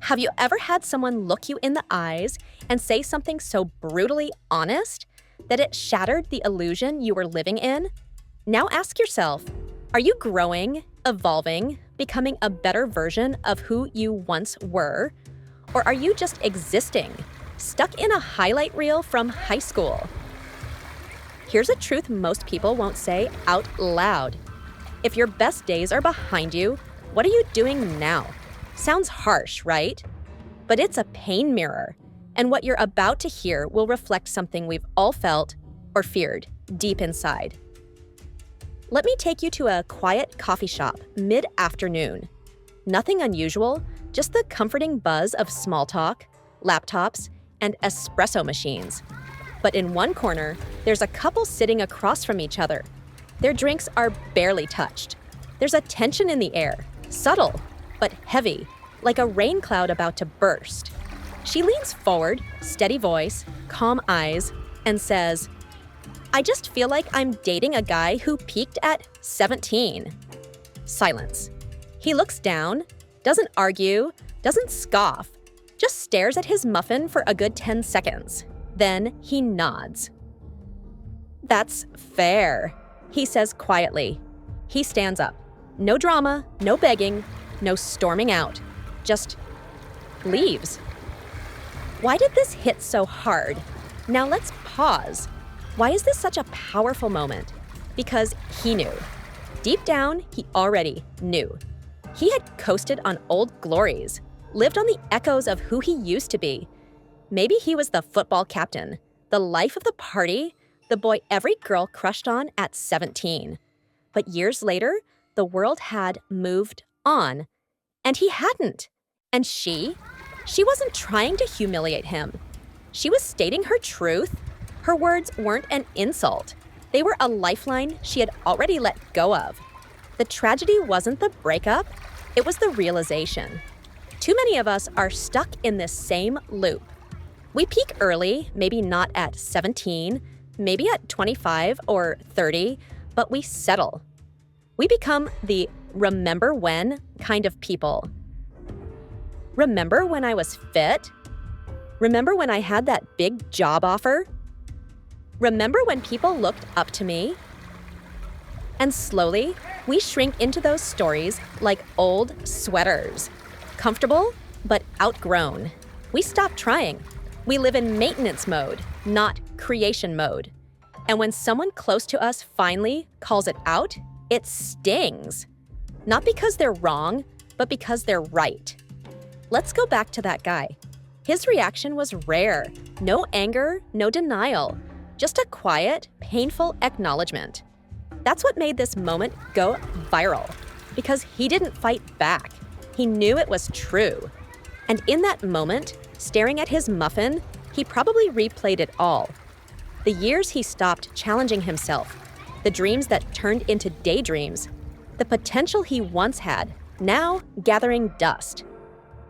Have you ever had someone look you in the eyes and say something so brutally honest that it shattered the illusion you were living in? Now ask yourself, are you growing, evolving, becoming a better version of who you once were? Or are you just existing, stuck in a highlight reel from high school? Here's a truth most people won't say out loud. If your best days are behind you, what are you doing now? Sounds harsh, right? But it's a pain mirror, and what you're about to hear will reflect something we've all felt or feared deep inside. Let me take you to a quiet coffee shop mid-afternoon. Nothing unusual, just the comforting buzz of small talk, laptops, and espresso machines. But in one corner, there's a couple sitting across from each other. Their drinks are barely touched. There's a tension in the air, subtle, but heavy, like a rain cloud about to burst. She leans forward, steady voice, calm eyes, and says, "I just feel like I'm dating a guy who peaked at 17. Silence. He looks down, doesn't argue, doesn't scoff, just stares at his muffin for a good 10 seconds. Then he nods. "That's fair," he says quietly. He stands up. No drama, no begging, no storming out. Just leaves. Why did this hit so hard? Now let's pause. Why is this such a powerful moment? Because he knew. Deep down, he already knew. He had coasted on old glories, lived on the echoes of who he used to be. Maybe he was the football captain, the life of the party, the boy every girl crushed on at 17. But years later, the world had moved on, and he hadn't. And she wasn't trying to humiliate him. She was stating her truth. Her words weren't an insult. They were a lifeline she had already let go of. The tragedy wasn't the breakup, it was the realization. Too many of us are stuck in this same loop. We peak early, maybe not at 17, maybe at 25 or 30, but we settle. We become the remember when kind of people. Remember when I was fit? Remember when I had that big job offer? Remember when people looked up to me? And slowly, we shrink into those stories like old sweaters. Comfortable, but outgrown. We stop trying. We live in maintenance mode, not creation mode. And when someone close to us finally calls it out, it stings. Not because they're wrong, but because they're right. Let's go back to that guy. His reaction was rare. No anger, no denial. Just a quiet, painful acknowledgement. That's what made this moment go viral. Because he didn't fight back. He knew it was true. And in that moment, staring at his muffin, he probably replayed it all. The years he stopped challenging himself, the dreams that turned into daydreams, the potential he once had, now gathering dust.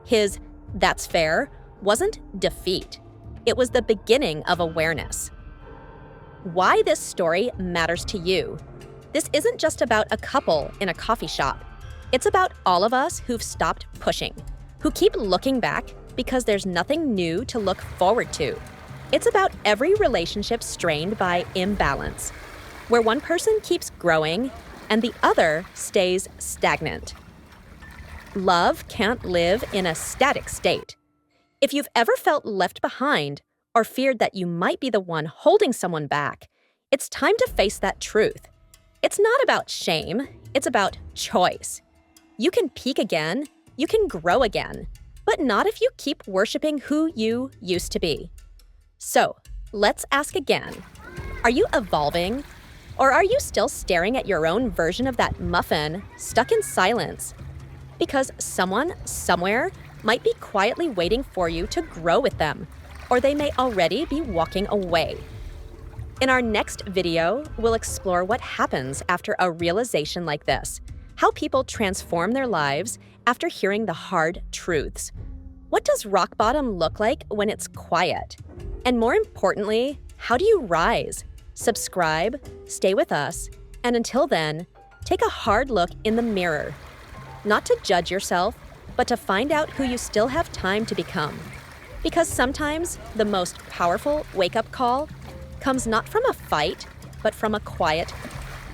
His "that's fair" wasn't defeat. It was the beginning of awareness. Why this story matters to you. This isn't just about a couple in a coffee shop. It's about all of us who've stopped pushing, who keep looking back because there's nothing new to look forward to. It's about every relationship strained by imbalance, where one person keeps growing and the other stays stagnant. Love can't live in a static state. If you've ever felt left behind or feared that you might be the one holding someone back, it's time to face that truth. It's not about shame, it's about choice. You can peak again, you can grow again, but not if you keep worshiping who you used to be. So, let's ask again. Are you evolving? Or are you still staring at your own version of that muffin, stuck in silence? Because someone, somewhere, might be quietly waiting for you to grow with them, or they may already be walking away. In our next video, we'll explore what happens after a realization like this, how people transform their lives after hearing the hard truths. What does rock bottom look like when it's quiet? And more importantly, how do you rise? Subscribe, stay with us, and until then, take a hard look in the mirror. Not to judge yourself, but to find out who you still have time to become. Because sometimes the most powerful wake-up call comes not from a fight, but from a quiet